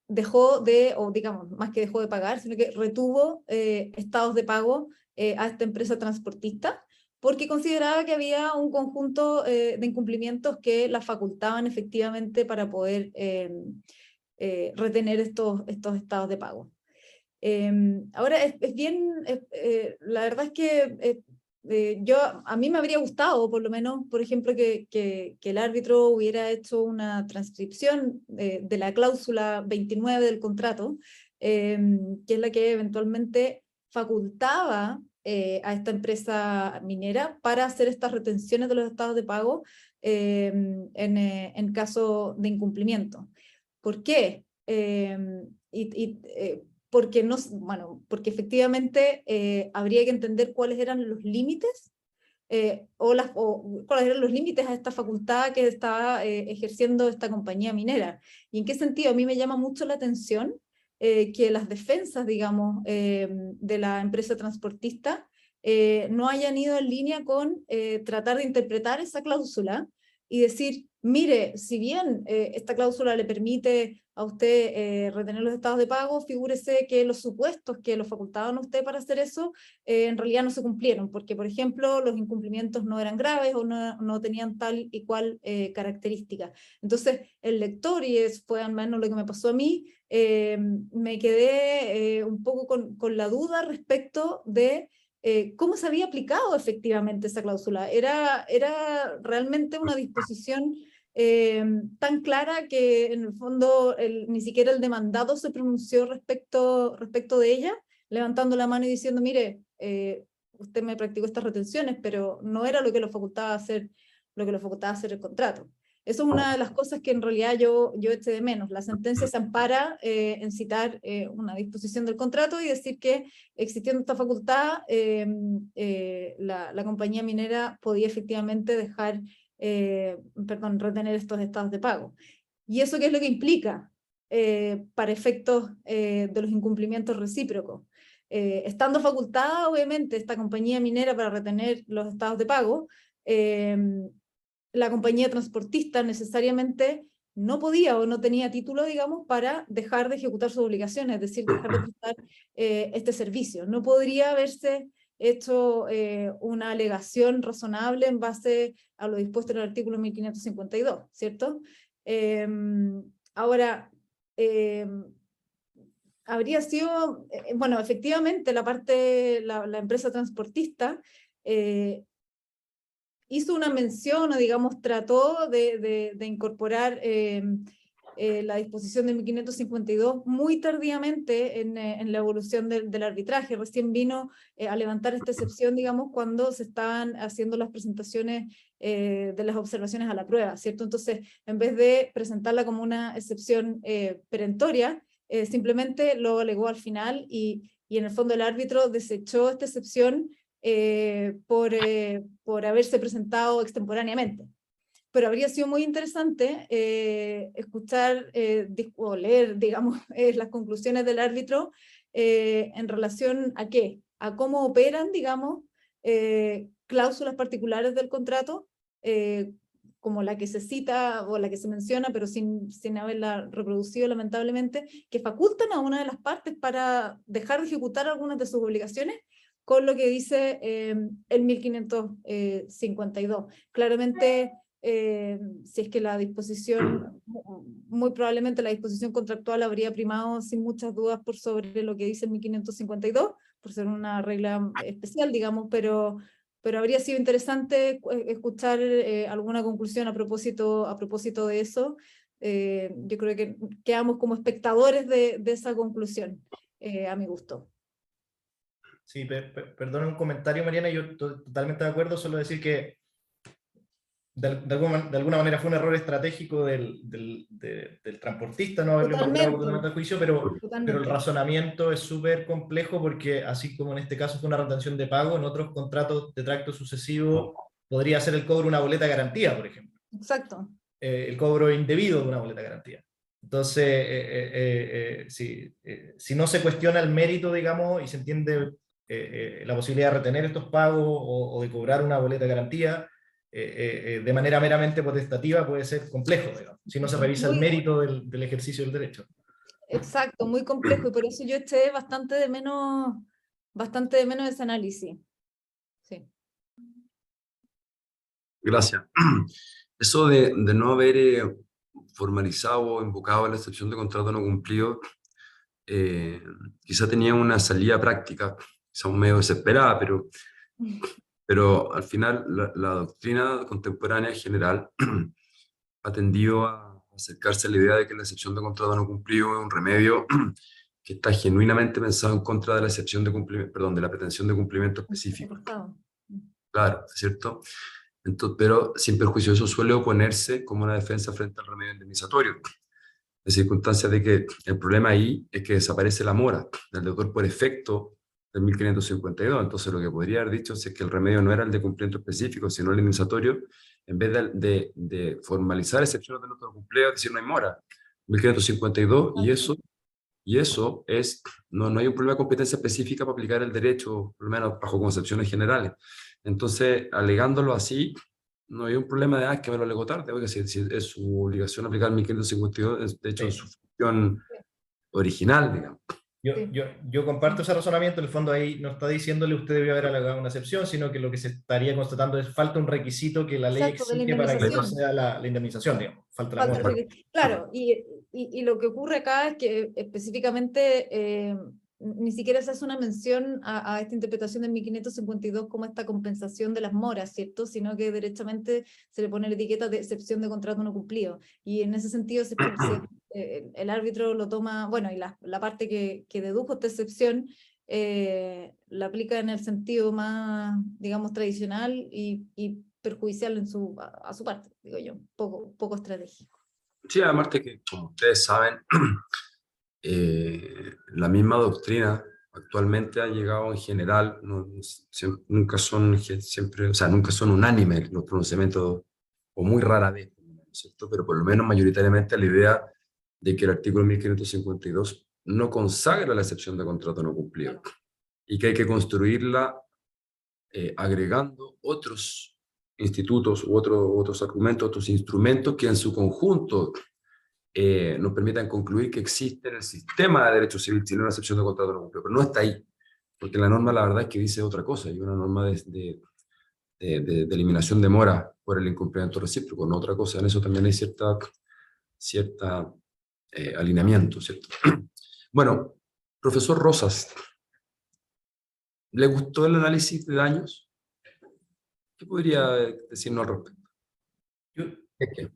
dejó de, o digamos, más que dejó de pagar, sino que retuvo estados de pago a esta empresa transportista, porque consideraba que había un conjunto de incumplimientos que la facultaban efectivamente para poder retener estos estados de pago. Ahora, es bien, la verdad es que a mí me habría gustado, por lo menos, por ejemplo, que el árbitro hubiera hecho una transcripción de la cláusula 29 del contrato, que es la que eventualmente facultaba a esta empresa minera para hacer estas retenciones de los estados de pago en caso de incumplimiento. ¿Por qué? Porque, no, bueno, porque efectivamente habría que entender cuáles eran los límites o cuáles eran los límites a esta facultad que estaba ejerciendo esta compañía minera. ¿Y en qué sentido? A mí me llama mucho la atención que las defensas, digamos, de la empresa transportista no hayan ido en línea con tratar de interpretar esa cláusula y decir, mire, si bien esta cláusula le permite a usted retener los estados de pago, figúrese que los supuestos que lo facultaban a usted para hacer eso en realidad no se cumplieron, porque por ejemplo los incumplimientos no eran graves o no tenían tal y cual característica. Entonces el lector, y fue al menos lo que me pasó a mí, me quedé un poco con la duda respecto de cómo se había aplicado efectivamente esa cláusula. Era realmente una disposición tan clara que en el fondo ni siquiera el demandado se pronunció respecto de ella, levantando la mano y diciendo, mire, usted me practicó estas retenciones, pero no era lo que lo facultaba hacer el contrato. Eso es una de las cosas que en realidad yo eché de menos. La sentencia se ampara en citar una disposición del contrato y decir que existiendo esta facultad, la compañía minera podía efectivamente retener estos estados de pago. ¿Y eso qué es lo que implica para efectos de los incumplimientos recíprocos? Estando facultada, obviamente, esta compañía minera para retener los estados de pago, la compañía transportista necesariamente no podía o no tenía título, digamos, para dejar de ejecutar sus obligaciones, es decir, dejar de prestar este servicio. No podría haberse hecho una alegación razonable en base a lo dispuesto en el artículo 1552, ¿cierto? Ahora, habría sido, bueno, efectivamente la empresa transportista hizo una mención o digamos trató de incorporar la disposición de 1552 muy tardíamente en la evolución del arbitraje. Recién vino a levantar esta excepción, digamos, cuando se estaban haciendo las presentaciones de las observaciones a la prueba, ¿cierto? Entonces, en vez de presentarla como una excepción perentoria, simplemente lo alegó al final y en el fondo el árbitro desechó esta excepción por haberse presentado extemporáneamente. Pero habría sido muy interesante escuchar o leer, digamos, las conclusiones del árbitro en relación a qué, a cómo operan, digamos, cláusulas particulares del contrato, como la que se cita o la que se menciona, pero sin haberla reproducido lamentablemente, que facultan a una de las partes para dejar de ejecutar algunas de sus obligaciones, con lo que dice el 1552. Claramente, si es que la disposición, muy probablemente la disposición contractual habría primado sin muchas dudas por sobre lo que dice el 1552, por ser una regla especial, digamos, pero habría sido interesante escuchar alguna conclusión a propósito de eso. Yo creo que quedamos como espectadores de esa conclusión, a mi gusto. Sí, perdón un comentario, Mariana, yo totalmente de acuerdo, solo decir que de alguna manera fue un error estratégico del transportista no haberlo involucrado completamente al juicio, pero el Totalmente. razonamiento es súper complejo porque así como en este caso fue una retención de pago, en otros contratos de tracto sucesivo podría ser el cobro de una boleta de garantía, por ejemplo. Exacto. El cobro indebido de una boleta de garantía. Entonces, si no se cuestiona el mérito, digamos, y se entiende la posibilidad de retener estos pagos o de cobrar una boleta de garantía, de manera meramente potestativa puede ser complejo, digamos, si no se revisa el mérito del ejercicio del derecho. Exacto, muy complejo, y por eso yo eché bastante de menos ese análisis. Sí. Gracias. Eso de no haber formalizado o invocado la excepción de contrato no cumplido, quizá tenía una salida práctica, quizá un medio desesperada, pero al final la doctrina contemporánea en general ha tendido a acercarse a la idea de que la excepción de contrato no cumplido es un remedio que está genuinamente pensado en contra de la excepción de cumplimiento, perdón, de la pretensión de cumplimiento específico. Claro, ¿cierto? Entonces, pero sin perjuicio de eso suele oponerse como una defensa frente al remedio indemnizatorio. En circunstancias de que el problema ahí es que desaparece la mora del deudor por efecto del 1552. Entonces lo que podría haber dicho es que el remedio no era el de cumplimiento específico, sino el indemnizatorio, en vez de formalizar excepciones de nuestro cumpleo, decir no hay mora, 1552, y eso es, no hay un problema de competencia específica para aplicar el derecho, por lo menos bajo concepciones generales. Entonces, alegándolo así, no hay un problema de, que me lo alegó tarde, oiga, si es su obligación aplicar 1552, de hecho, es su función original, digamos. Yo comparto ese razonamiento. En el fondo ahí no está diciéndole usted debió haber alegado una excepción, sino que lo que se estaría constatando es falta un requisito que la ley exige para que proceda la indemnización, digamos. Falta la mora. Claro, y lo que ocurre acá es que específicamente ni siquiera se hace una mención a esta interpretación del 1552 como esta compensación de las moras, ¿cierto? Sino que derechamente se le pone la etiqueta de excepción de contrato no cumplido. Y en ese sentido el árbitro lo toma, bueno, y la parte que dedujo esta excepción la aplica en el sentido más, digamos, tradicional y perjudicial a su parte, digo yo, poco estratégico. Sí, además de que, como ustedes saben, la misma doctrina actualmente ha llegado en general, nunca son siempre, o sea, nunca son unánimes los pronunciamientos, o muy rara vez, ¿cierto? Pero por lo menos mayoritariamente la idea de que el artículo 1552 no consagra la excepción de contrato no cumplido, y que hay que construirla agregando otros institutos u otros argumentos, otros instrumentos que en su conjunto nos permitan concluir que existe en el sistema de derecho civil chileno una excepción de contrato no cumplido, pero no está ahí, porque la norma la verdad es que dice otra cosa, y una norma de eliminación de mora por el incumplimiento recíproco, no otra cosa. En eso también hay cierta alineamiento, ¿cierto? Bueno, profesor Rosas, ¿le gustó el análisis de daños? ¿Qué podría decirnos al respecto?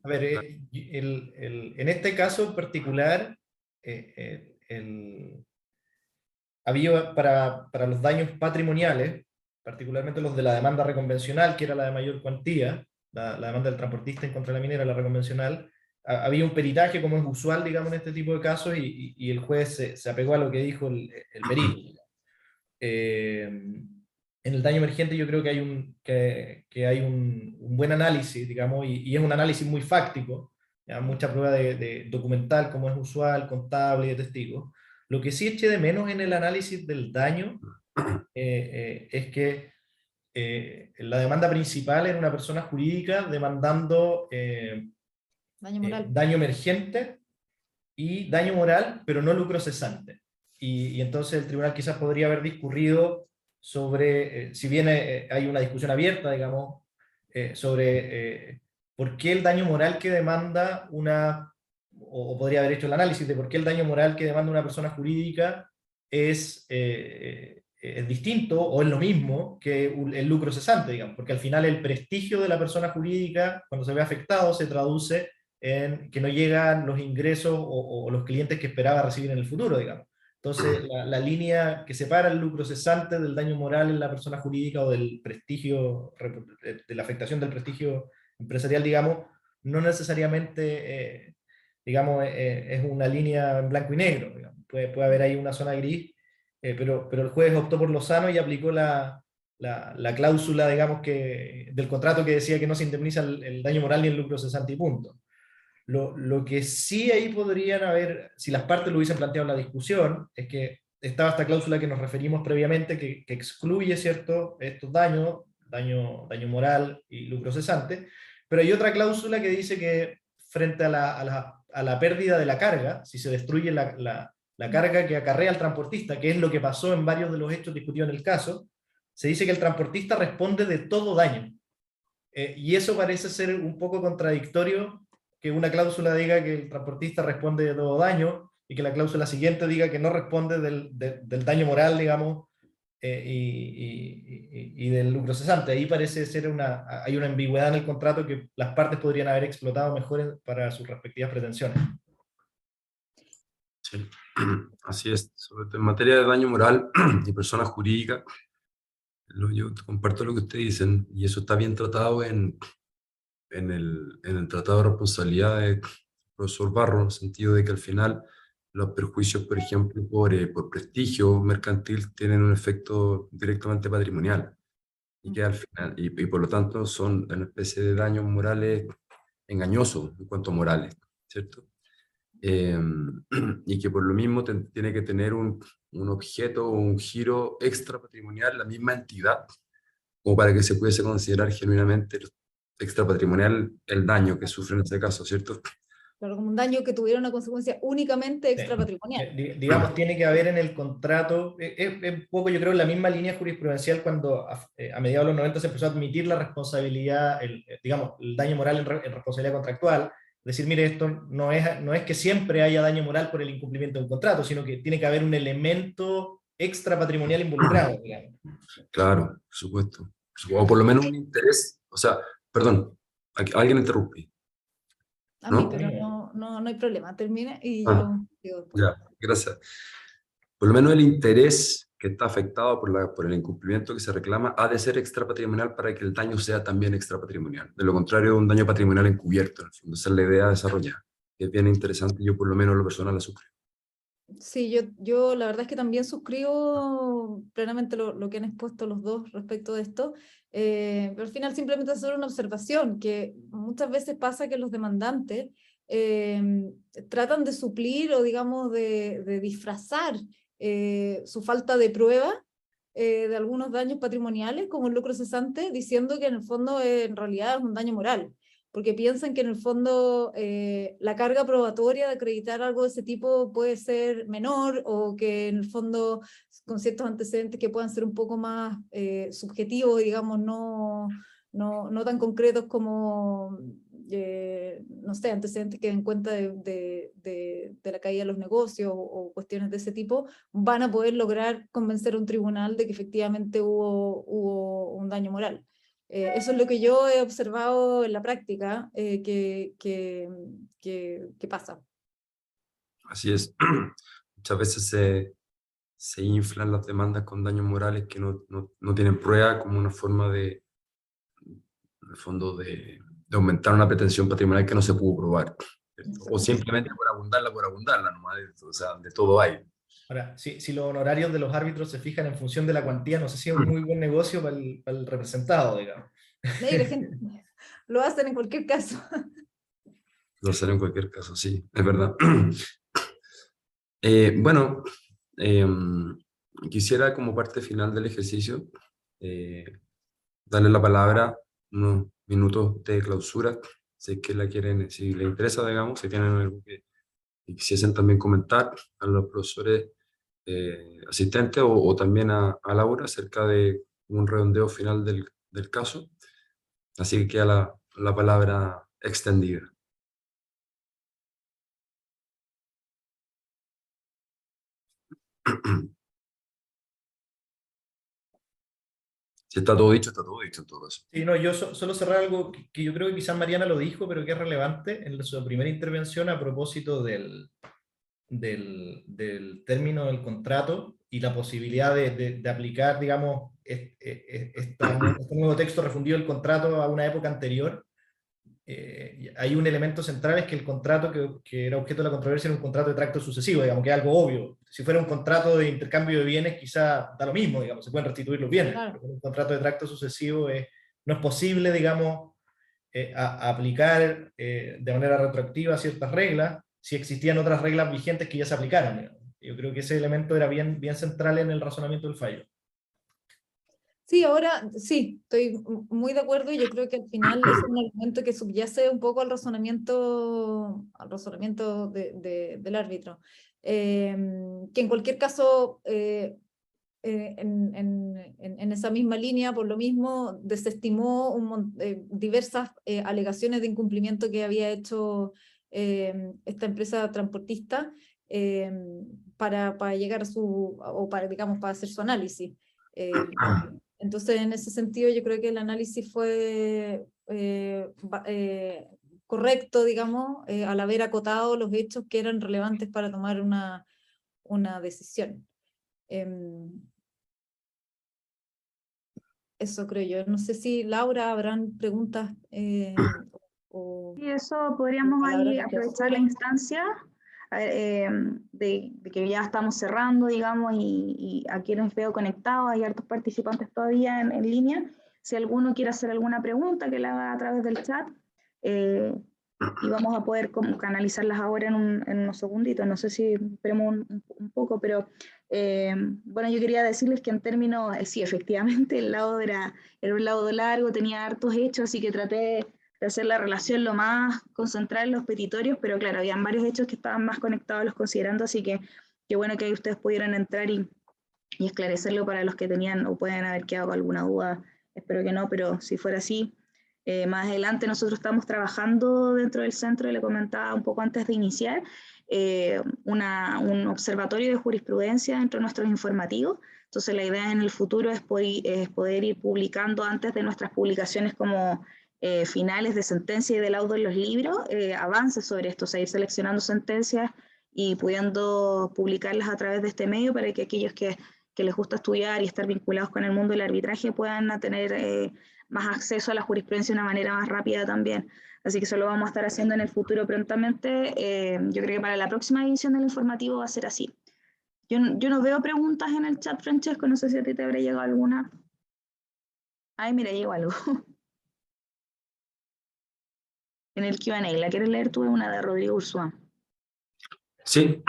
A ver, en este caso en particular, había para los daños patrimoniales, particularmente los de la demanda reconvencional, que era la de mayor cuantía, la demanda del transportista en contra de la minera, la reconvencional, había un peritaje como es usual, digamos, en este tipo de casos, y el juez se apegó a lo que dijo el perito. En el daño emergente yo creo que hay un buen análisis, digamos, y es un análisis muy fáctico, ¿ya? Mucha prueba de documental, como es usual, contable y de testigos. Lo que sí eché de menos en el análisis del daño es que la demanda principal era una persona jurídica demandando daño emergente y daño moral, pero no lucro cesante. Y entonces el tribunal quizás podría haber discurrido sobre, si bien hay una discusión abierta, digamos, sobre por qué el daño moral que demanda o podría haber hecho el análisis de por qué el daño moral que demanda una persona jurídica es distinto o es lo mismo que el lucro cesante, digamos, porque al final el prestigio de la persona jurídica, cuando se ve afectado, se traduce en que no llegan los ingresos o los clientes que esperaba recibir en el futuro, digamos. Entonces, la línea que separa el lucro cesante del daño moral en la persona jurídica o del prestigio, de la afectación del prestigio empresarial, digamos, no necesariamente es una línea en blanco y negro, digamos. Puede haber ahí una zona gris, pero el juez optó por lo sano y aplicó la cláusula, digamos, del contrato que decía que no se indemniza el daño moral ni el lucro cesante y punto. Lo que sí ahí podrían haber, si las partes lo hubiesen planteado en la discusión, es que estaba esta cláusula que nos referimos previamente, que excluye, ¿cierto?, estos daño moral y lucro cesante, pero hay otra cláusula que dice que frente a la pérdida de la carga, si se destruye la carga que acarrea el transportista, que es lo que pasó en varios de los hechos discutidos en el caso, se dice que el transportista responde de todo daño. Y eso parece ser un poco contradictorio, que una cláusula diga que el transportista responde de todo daño y que la cláusula siguiente diga que no responde del daño moral, digamos, y del lucro cesante. Ahí parece ser hay una ambigüedad en el contrato que las partes podrían haber explotado mejor para sus respectivas pretensiones. Sí, así es. Sobre todo en materia de daño moral y personas jurídicas, yo comparto lo que ustedes dicen, y eso está bien tratado en el Tratado de Responsabilidad del profesor Barro, en el sentido de que al final los perjuicios, por ejemplo, por prestigio mercantil, tienen un efecto directamente patrimonial, y que al final, y por lo tanto son una especie de daños morales engañosos en cuanto a morales, ¿cierto? Y que por lo mismo tiene que tener un objeto o un giro extra patrimonial, la misma entidad, como para que se pudiese considerar genuinamente extra patrimonial el daño que sufre en este caso, ¿cierto? Claro, como un daño que tuviera una consecuencia únicamente extrapatrimonial. Digamos, tiene que haber en el contrato, es un poco, yo creo, en la misma línea jurisprudencial cuando a mediados de los 90 se empezó a admitir la responsabilidad, digamos, el daño moral en responsabilidad contractual. Decir, mire, esto no es que siempre haya daño moral por el incumplimiento de un contrato, sino que tiene que haber un elemento extra patrimonial involucrado, digamos. Claro, por supuesto. O por lo menos un interés, o sea, perdón, alguien interrumpí. A mí, ¿No? pero no hay problema. Termina y Ah, yo digo después. Ya, gracias. Por lo menos el interés que está afectado por el incumplimiento que se reclama ha de ser extrapatrimonial para que el daño sea también extrapatrimonial. De lo contrario, un daño patrimonial encubierto, en el fondo. Esa es la idea desarrollada. Es bien interesante, yo por lo menos lo personal la suscribo. Sí, yo la verdad es que también suscribo plenamente lo que han expuesto los dos respecto de esto, pero al final simplemente hacer una observación, que muchas veces pasa que los demandantes tratan de suplir o digamos de disfrazar su falta de prueba de algunos daños patrimoniales como el lucro cesante, diciendo que en el fondo en realidad es un daño moral, porque piensan que en el fondo la carga probatoria de acreditar algo de ese tipo puede ser menor, o que en el fondo con ciertos antecedentes que puedan ser un poco más subjetivos, digamos, no tan concretos como, no sé, antecedentes que den cuenta de la caída de los negocios o cuestiones de ese tipo, van a poder lograr convencer a un tribunal de que efectivamente hubo un daño moral. Eso es lo que yo he observado en la práctica, que pasa. Así es. Muchas veces se inflan las demandas con daños morales que no tienen prueba, como una forma en el fondo, de aumentar una pretensión patrimonial que no se pudo probar, ¿cierto? O simplemente por abundarla nomás, o sea, de todo hay. Ahora, si los honorarios de los árbitros se fijan en función de la cuantía, no sé si es un muy buen negocio para el representado, digamos. Y la gente lo hacen en cualquier caso. Lo hacer en cualquier caso, sí, es verdad. Bueno, quisiera como parte final del ejercicio darle la palabra unos minutos de clausura, si es que la quieren, si les interesa, digamos, si tienen algo que quisiesen también comentar a los profesores asistentes o también a Laura acerca de un redondeo final del caso. Así que queda la palabra extendida. Si está todo dicho en todo caso. Sí, no, yo solo cerrar algo que yo creo que quizás Mariana lo dijo, pero que es relevante en su primera intervención a propósito del término del contrato y la posibilidad de aplicar, digamos, este nuevo texto refundido del contrato a una época anterior. hay un elemento central, es que el contrato que era objeto de la controversia era un contrato de tracto sucesivo, digamos, que es algo obvio. Si fuera un contrato de intercambio de bienes, quizá da lo mismo, digamos, se pueden restituir los bienes. Claro. Pero un contrato de tracto sucesivo no es posible, digamos, aplicar de manera retroactiva ciertas reglas si existían otras reglas vigentes que ya se aplicaran, digamos. Yo creo que ese elemento era bien central en el razonamiento del fallo. Sí, ahora sí, estoy muy de acuerdo y yo creo que al final es un argumento que subyace un poco al razonamiento del árbitro. Que en cualquier caso, en esa misma línea, por lo mismo, desestimó diversas alegaciones de incumplimiento que había hecho esta empresa transportista para llegar a digamos, para hacer su análisis. Entonces, en ese sentido, yo creo que el análisis fue correcto, digamos, al haber acotado los hechos que eran relevantes para tomar una decisión. Eso creo yo. No sé si, Laura, habrán preguntas o Y eso podríamos palabras ahí de aprovechar la instancia de que ya estamos cerrando, digamos, y aquí nos veo conectados, hay hartos participantes todavía en línea. Si alguno quiere hacer alguna pregunta, que la haga a través del chat, y vamos a poder canalizarlas ahora en unos segunditos. No sé si esperemos un poco, pero bueno, yo quería decirles que en términos, sí, efectivamente, el laudo era un laudo largo, tenía hartos hechos, así que traté de hacer la relación lo más concentrada en los petitorios, pero claro, habían varios hechos que estaban más conectados a los considerando, así que qué bueno que ahí ustedes pudieran entrar y esclarecerlo para los que tenían o pueden haber quedado con alguna duda. Espero que no, pero si fuera así, más adelante nosotros estamos trabajando dentro del centro, y le comentaba un poco antes de iniciar, un observatorio de jurisprudencia dentro de nuestros informativos. Entonces la idea en el futuro es poder ir publicando antes de nuestras publicaciones como finales de sentencia y de laudo en los libros, avances sobre esto, o sea, ir seleccionando sentencias y pudiendo publicarlas a través de este medio para que aquellos que les gusta estudiar y estar vinculados con el mundo del arbitraje puedan tener más acceso a la jurisprudencia de una manera más rápida también. Así que eso lo vamos a estar haciendo en el futuro prontamente. Yo creo que para la próxima edición del informativo va a ser así. Yo no veo preguntas en el chat, Francesco, no sé si a ti te habrá llegado alguna. Ay, mira, llegó algo. En el Q&A, ¿la quieres leer tú? Es una de Rodrigo Ursúa. Sí,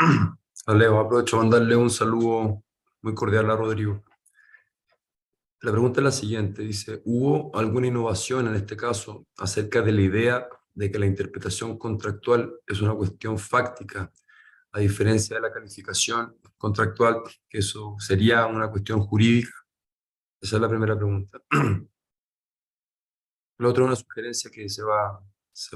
la leo. Aprovecho a mandarle un saludo muy cordial a Rodrigo. La pregunta es la siguiente, dice, ¿hubo alguna innovación en este caso acerca de la idea de que la interpretación contractual es una cuestión fáctica, a diferencia de la calificación contractual, que eso sería una cuestión jurídica? Esa es la primera pregunta. La otra es una sugerencia que se va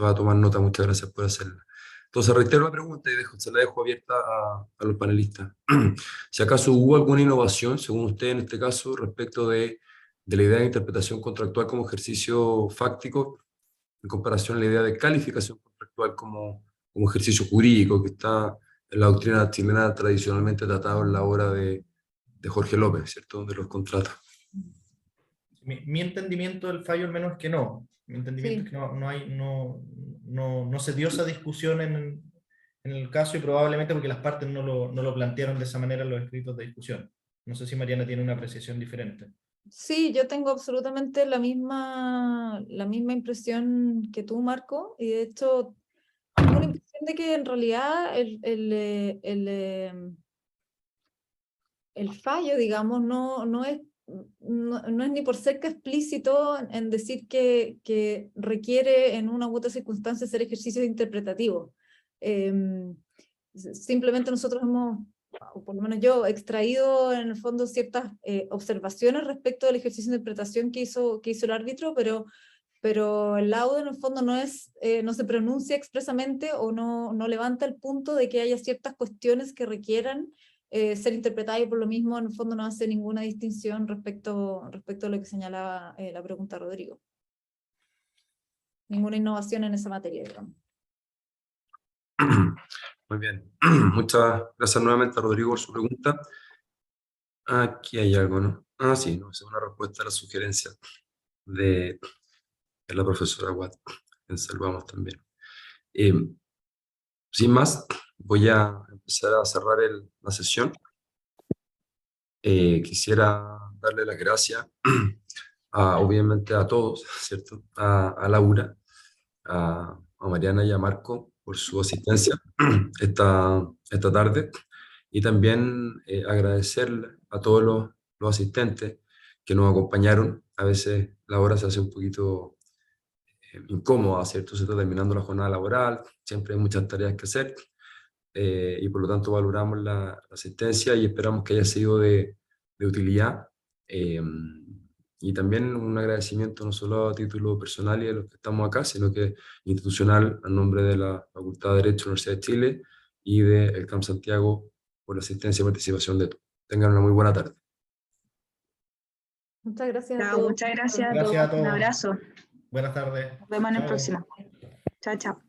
a tomar nota. Muchas gracias por hacerla. Entonces, reitero la pregunta y se la dejo abierta a los panelistas. Si acaso hubo alguna innovación, según usted en este caso, respecto de la idea de interpretación contractual como ejercicio fáctico, en comparación a la idea de calificación contractual como ejercicio jurídico, que está en la doctrina chilena tradicionalmente tratado en la obra de Jorge López, ¿cierto?, de los contratos. Mi entendimiento del fallo, al menos, es que no. Mi entendimiento Sí. es que no se dio esa discusión en el caso, y probablemente porque las partes no lo plantearon de esa manera en los escritos de discusión. No sé si Mariana tiene una apreciación diferente. Sí, yo tengo absolutamente la misma impresión que tú, Marco, y de hecho tengo la impresión de que en realidad el fallo, digamos, no es ni por cerca explícito en decir que requiere en una u otra circunstancia ser ejercicios interpretativos. Simplemente nosotros hemos, o por lo menos yo, extraído en el fondo ciertas observaciones respecto del ejercicio de interpretación que hizo el árbitro, pero el laudo en el fondo no se pronuncia expresamente o no levanta el punto de que haya ciertas cuestiones que requieran ser interpretadas, y por lo mismo en el fondo no hace ninguna distinción respecto a lo que señalaba la pregunta de Rodrigo. Ninguna innovación en esa materia, digamos. Muy bien. Muchas gracias nuevamente a Rodrigo por su pregunta. Aquí hay algo, ¿no? Sí, no, es una respuesta a la sugerencia de la profesora Watt. quien saludamos también. Sin más, voy a empezar a cerrar la sesión. Quisiera darle las gracias, obviamente a todos, ¿cierto? A Laura, a Mariana y a Marco por su asistencia esta tarde, y también agradecerle a todos los asistentes que nos acompañaron. A veces la hora se hace un poquito incómoda, ¿cierto? Se está terminando la jornada laboral, siempre hay muchas tareas que hacer, y por lo tanto valoramos la asistencia y esperamos que haya sido de utilidad. Y también un agradecimiento no solo a título personal y de los que estamos acá, sino que institucional, a nombre de la Facultad de Derecho de la Universidad de Chile y del CAM Santiago, por la asistencia y participación de todos. Tengan una muy buena tarde. Muchas gracias a Chao, todos. muchas gracias a Gracias a todos. Un todos. abrazo. Buenas tardes. Nos vemos en el Chao. próximo. Chao, chao.